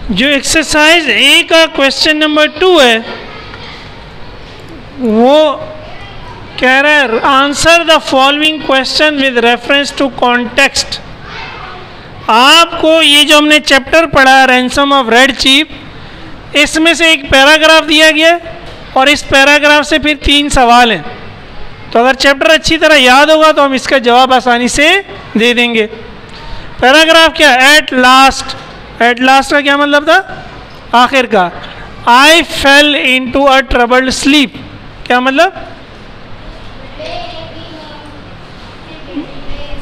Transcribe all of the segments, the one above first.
जो एक्सरसाइज ए का question number 2 है वो कह रहा है answer the following question with reference to context. आपको ये जो हमने चैप्टर पढ़ा रैंसम ऑफ रेड चीफ, इसमें से एक पैराग्राफ दिया गया है और इस पैराग्राफ से फिर 3 सवाल हैं। तो अगर चैप्टर अच्छी तरह याद होगा तो हम इसका जवाब आसानी से दे देंगे। पैराग्राफ क्या? At last. एट लास्ट का क्या मतलब था? आखिर का। I fell into a troubled sleep, क्या मतलब?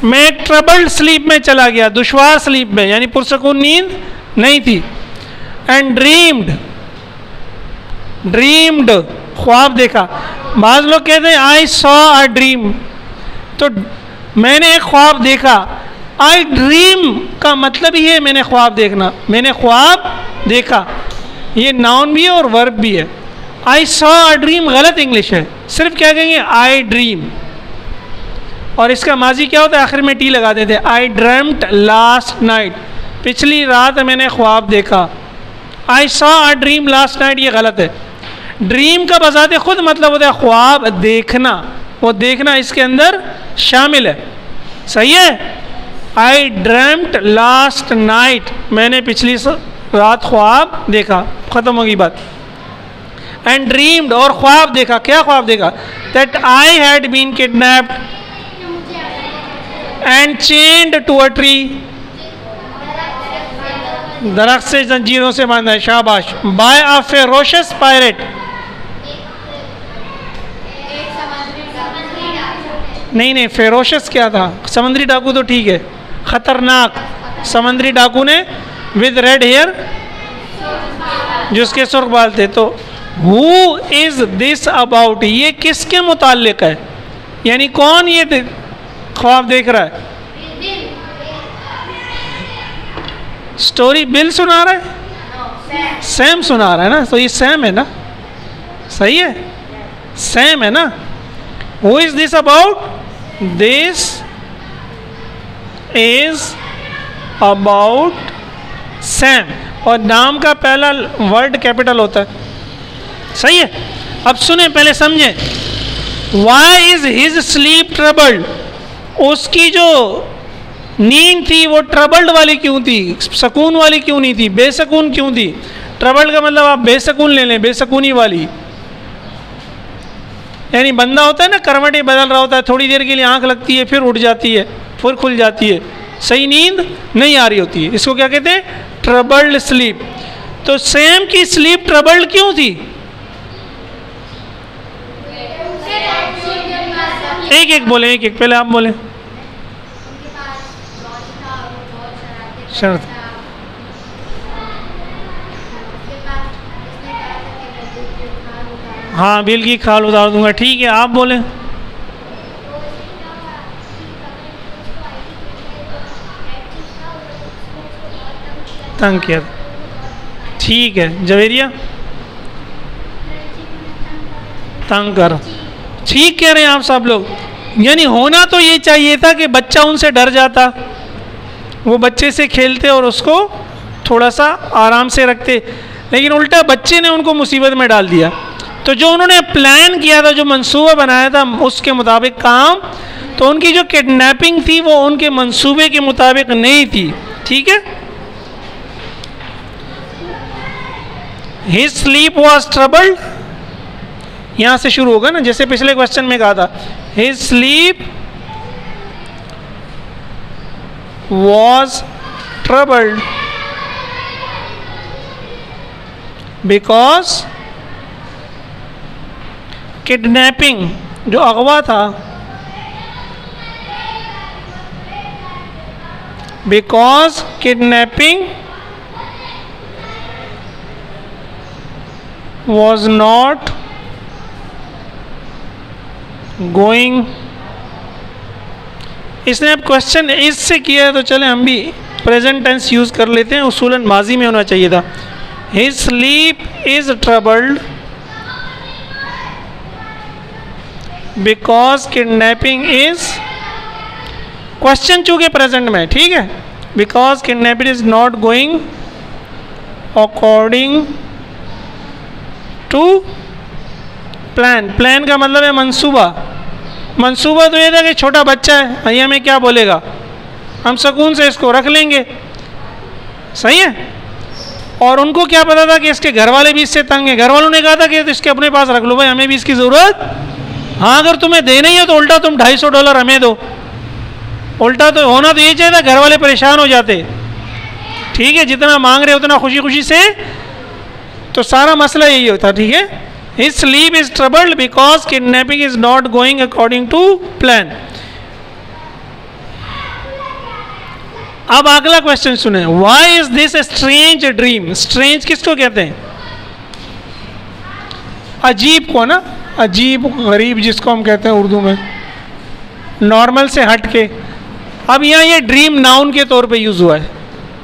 मैं एक ट्रबल्ड स्लीप में चला गया, दुश्वार स्लीप में, यानी पुरसकून नींद नहीं थी। एंड ड्रीम्ड, ड्रीम्ड ख्वाब देखा। बाज़ लोग कहते हैं आई सॉ अ ड्रीम, तो मैंने एक ख्वाब देखा। आई ड्रीम का मतलब ही है मैंने ख्वाब देखना, मैंने ख्वाब देखा। ये नाउन भी है और वर्ब भी है। आई सॉ अ ड्रीम गलत इंग्लिश है, सिर्फ क्या कहेंगे? आई ड्रीम। और इसका माजी क्या होता है? आखिर में टी लगा देते हैं। आई ड्रीम्ड लास्ट नाइट, पिछली रात मैंने ख्वाब देखा। I saw a dream last night, ये गलत है। ड्रीम का बजाते खुद मतलब होता है ख्वाब देखना, वो देखना इसके अंदर शामिल है। सही है? आई ड्रीम्ड लास्ट नाइट, मैंने पिछली रात ख्वाब देखा, ख़त्म होगी बात। एंड ड्रीम्ड, और ख्वाब देखा। क्या ख्वाब देखा? That I had been kidnapped and chained to a tree, दरख्त से जंजीरों से बांधा है। शाबाश। बाय अ फेरोशियस पायरेट, नहीं नहीं, फेरोशियस क्या था? समुद्री डाकू तो ठीक है, खतरनाक समुद्री डाकू ने विद रेड हेयर, जिसके सुर्ख बाल थे। तो हु इज दिस अबाउट, ये किसके मुताल्लिक है? यानी कौन ये ख्वाब देख रहा है? स्टोरी बिल सुना रहा है? सैम सुना रहा है ना, तो ये सैम है ना? सही है, सैम है ना। Who is this about? This is about Sam, और नाम का पहला वर्ड कैपिटल होता है। सही है। अब सुने, पहले समझें। Why is his sleep troubled, उसकी जो नींद थी वो ट्रबल्ड वाली क्यों थी? सकून वाली क्यों नहीं थी? बेसकून क्यों थी? ट्रबल्ड का मतलब आप बेसकून ले लें, बेसकूनी वाली। यानी बंदा होता है ना, करवटें बदल रहा होता है, थोड़ी देर के लिए आंख लगती है, फिर उठ जाती है, फिर खुल जाती है, सही नींद नहीं आ रही होती है। इसको क्या कहते हैं? Troubled sleep. तो सैम की स्लीप ट्रबल्ड क्यों थी? एक एक बोले, एक एक, पहले आप बोले। शर्त, हाँ बिल की खाल उतार दूंगा, ठीक है, आप बोले। तंग किया, ठीक है। जवेरिया, तंग कर, ठीक कह रहे हैं आप सब लोग। यानी होना तो ये चाहिए था कि बच्चा उनसे डर जाता, वो बच्चे से खेलते और उसको थोड़ा सा आराम से रखते, लेकिन उल्टा बच्चे ने उनको मुसीबत में डाल दिया। तो जो उन्होंने प्लान किया था, जो मंसूबा बनाया था, उसके मुताबिक काम, तो उनकी जो किडनैपिंग थी वो उनके मंसूबे के मुताबिक नहीं थी। ठीक है। हिज स्लीप वॉज ट्रबल्ड, यहाँ से शुरू होगा ना, जैसे पिछले क्वेश्चन में कहा था। His sleep was troubled because kidnapping, जो अगवा था, because kidnapping was not going. इसने अब क्वेश्चन इज से किया है, तो चले हम भी प्रेजेंट टेंस यूज कर लेते हैं, उसूलन माजी में होना चाहिए था। His sleep is troubled because kidnapping is, question चूंकि प्रेजेंट में, ठीक है, because kidnapping is not going according to plan. Plan का मतलब है मंसूबा। मंसूबा तो ये था कि छोटा बच्चा है, भैया में क्या बोलेगा, हम सुकून से इसको रख लेंगे, सही है। और उनको क्या पता था कि इसके घर वाले भी इससे तंग हैं। घर वालों ने कहा था कि इसके अपने पास रख लो भाई, हमें भी इसकी ज़रूरत। हाँ, अगर तुम्हें देना ही है तो उल्टा तुम $250 हमें दो। उल्टा तो होना तो ये चाहिए था, घर वाले परेशान हो जाते। ठीक है, जितना मांग रहे उतना खुशी खुशी से, तो सारा मसला यही होता। ठीक है, his sleep is troubled because kidnapping is not going according to plan. अब अगला क्वेश्चन सुने, why is this a strange dream. Strange किसको कहते हैं? अजीब को ना, अजीब गरीब जिसको हम कहते हैं उर्दू में, नॉर्मल से हट के। अब यहाँ ये ड्रीम नाउन के तौर पे यूज़ हुआ है।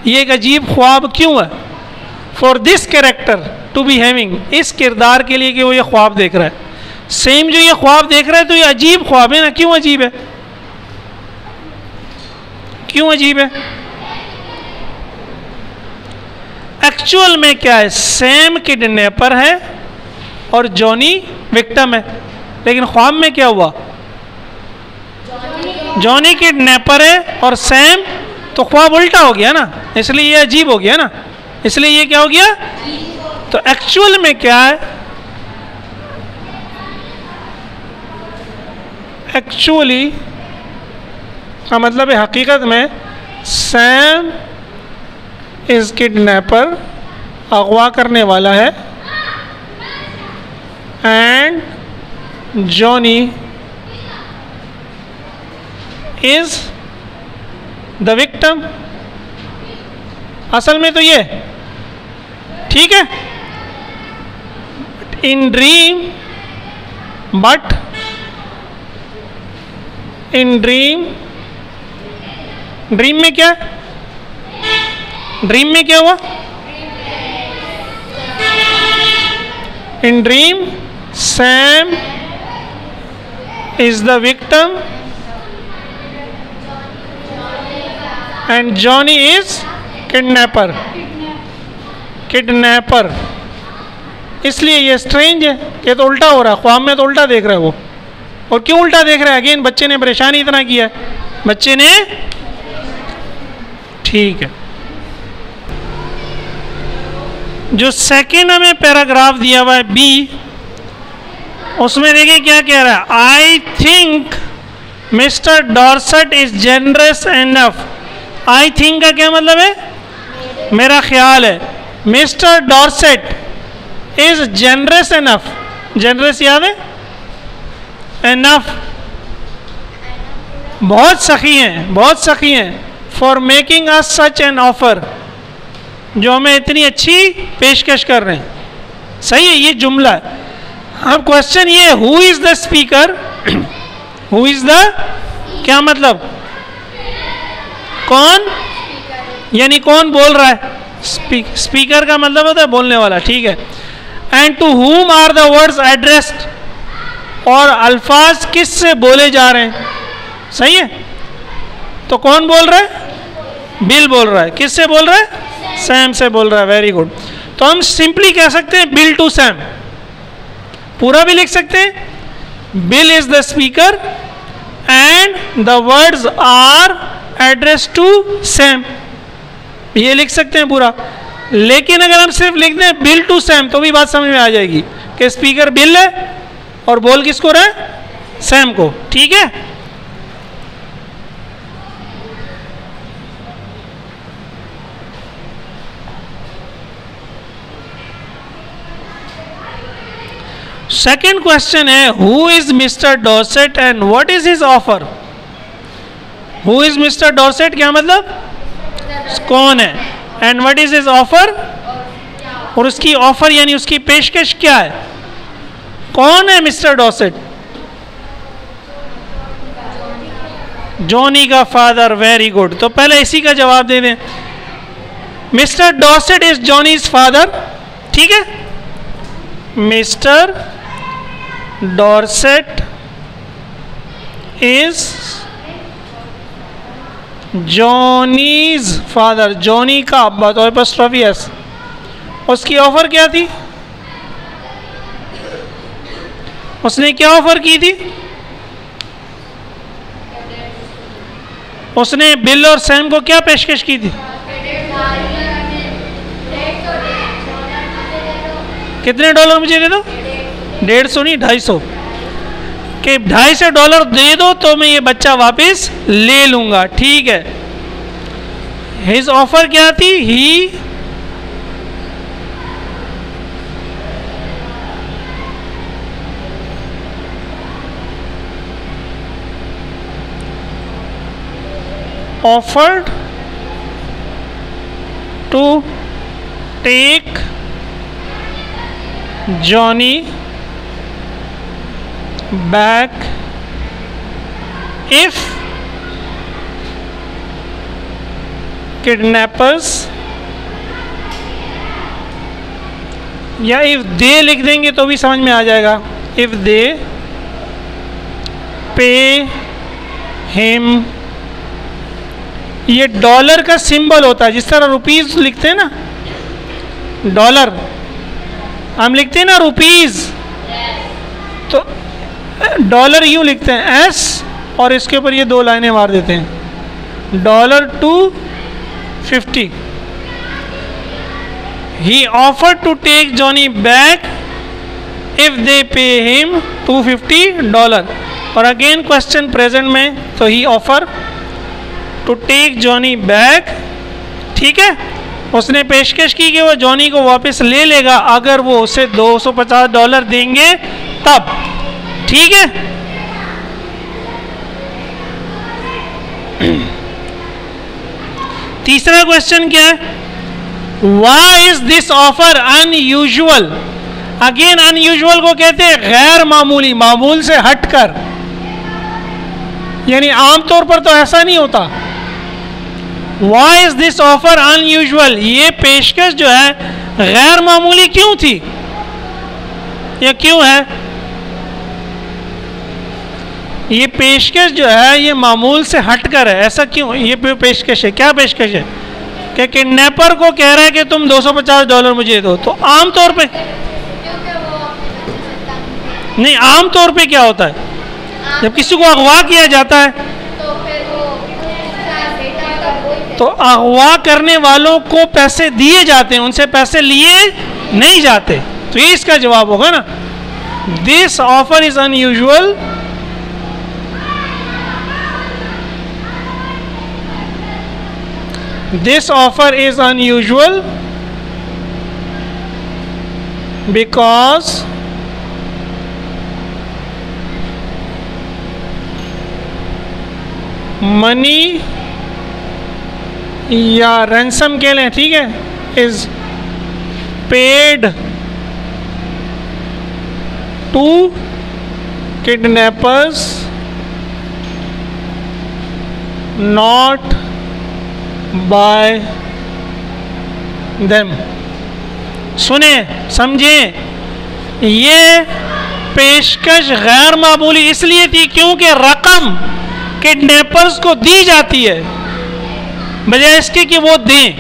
ये एक अजीब ख्वाब क्यों है? For this character to be having, इस किरदार के लिए कि वो ये ख्वाब देख रहा है। सेम जो ये ख्वाब देख रहा है तो ये अजीब ख्वाब है ना। क्यों अजीब है? क्यों अजीब है? एक्चुअल में क्या है, सैम किडनैपर है और जॉनी विक्टिम है। लेकिन ख्वाब में क्या हुआ, जॉनी किडनैपर है और सैम, तो ख्वाब उल्टा हो गया ना, इसलिए ये अजीब हो गया ना, इसलिए ये क्या हो गया। तो एक्चुअल में क्या है, एक्चुअली का मतलब है हकीकत में सैम इज किडनैपर, अगवा करने वाला है, and Johnny is the victim. असल में तो ये ठीक है, in dream, but in dream, dream में क्या, ड्रीम में क्या हुआ, in dream Sam is the victim and Johnny is kidnapper. Kidnapper, इसलिए ये स्ट्रेंज है कि तो उल्टा हो रहा है, ख्वाब में तो उल्टा देख रहा है वो। और क्यों उल्टा देख रहा है? अगेन बच्चे ने परेशानी इतना किया है, बच्चे ने। ठीक है, जो सेकेंड हमें पैराग्राफ दिया हुआ है बी, उसमें देखिए क्या कह रहा है, I think mister Dorset is generous enough. I think का क्या मतलब है? मेरा ख्याल है। Mister Dorset is generous enough, generous याद है, एनफ, बहुत सखी हैं, बहुत सखी हैं, for making us such an offer, जो हमें इतनी अच्छी पेशकश कर रहे हैं। सही है, ये जुमला है। अब क्वेश्चन ये, who is the speaker, who is the, क्या मतलब, कौन, यानी कौन बोल रहा है। स्पीकर का मतलब होता है बोलने वाला, ठीक है। And to whom are the words addressed, और अल्फाज किस से बोले जा रहे हैं। सही है, तो कौन बोल रहा है? बिल बोल रहा है। किस से बोल रहा है? सैम से बोल रहा है। Very good. तो हम सिंपली कह सकते हैं बिल टू सैम, पूरा भी लिख सकते हैं, Bill is the speaker and the words are address to Sam, ये लिख सकते हैं पूरा। लेकिन अगर हम सिर्फ लिख दें बिल टू सैम तो भी बात समझ में आ जाएगी कि स्पीकर बिल है और बोल किसको रहा है? सैम को। ठीक है, सेकेंड क्वेश्चन है, who is mister Dorset and what is his offer. Who is mister Dorset, क्या मतलब, कौन है, and what is his offer, और उसकी ऑफर यानी उसकी पेशकश क्या है। कौन है मिस्टर डॉर्सेट? जॉनी का फादर। Very good. तो पहले इसी का जवाब दे दें, mister Dorset is Johnny's father. ठीक है, mister Dorset is Johnny's father, Johnny का अब्बा, तो एपॉस्ट्रोफी एस, उसकी ऑफर क्या थी? उसने क्या ऑफर की थी? उसने बिल और सैम को क्या पेशकश की थी? कितने डॉलर मुझे दे दो? 150 नहीं, 250 कि $250 दे दो तो मैं ये बच्चा वापस ले लूंगा। ठीक है, हिज ऑफर क्या थी? ही offered to take Johnny back if kidnappers, या if they लिख देंगे तो भी समझ में आ जाएगा, if they pay him। ये डॉलर का सिंबल होता है, जिस तरह रुपीज लिखते हैं ना, डॉलर हम लिखते हैं ना रुपीज, तो डॉलर यूं लिखते हैं एस, और इसके ऊपर ये 2 लाइनें मार देते हैं, $250। He offer to take Johnny back if they pay him $250। और अगेन क्वेश्चन प्रेजेंट में, तो he offer to take Johnny back. ठीक है, उसने पेशकश की कि वो जॉनी को वापस ले लेगा अगर वो उसे $250 देंगे तब। ठीक है, तीसरा क्वेश्चन क्या है? Why is this offer unusual? Again unusual को कहते हैं गैर मामूली, मामूल से हटकर, यानी आमतौर पर तो ऐसा नहीं होता। Why is this offer unusual? ये पेशकश जो है गैर मामूली क्यों थी, या क्यों है? ये पेशकश जो है ये मामूल से हटकर है, ऐसा क्यों? ये पेशकश है, क्या पेशकश है? कि किडनैपर को कह रहा है कि तुम $250 मुझे दो। तो आमतौर पे नहीं, आमतौर पे क्या होता है जब किसी को अगवा किया जाता है, तो अगवा करने वालों को पैसे दिए जाते हैं, उनसे पैसे लिए नहीं जाते। तो ये इसका जवाब होगा ना, this offer is unusual This offer is unusual because money या ransom के लिए, ठीक है, is paid to kidnappers not by them। सुने समझे, ये पेशकश गैर मामूली इसलिए थी क्योंकि रकम किडनैपर्स को दी जाती है बजाय इसके कि वो दें।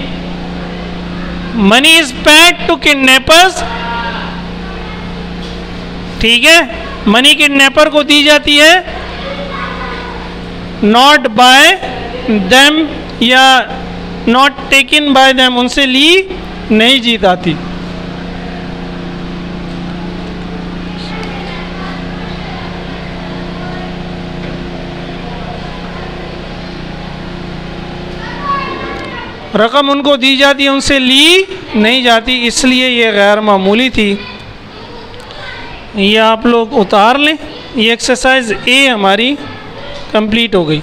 Money is paid to kidnappers, ठीक है, मनी किडनैपर को दी जाती है, नॉट बाय देम या नॉट टेकन बाय देम, उनसे ली नहीं जीत आती। रकम उनको दी जाती है, उनसे ली नहीं जाती, इसलिए ये गैर मामूली थी। ये आप लोग उतार लें। ये एक्सरसाइज ए हमारी कंप्लीट हो गई।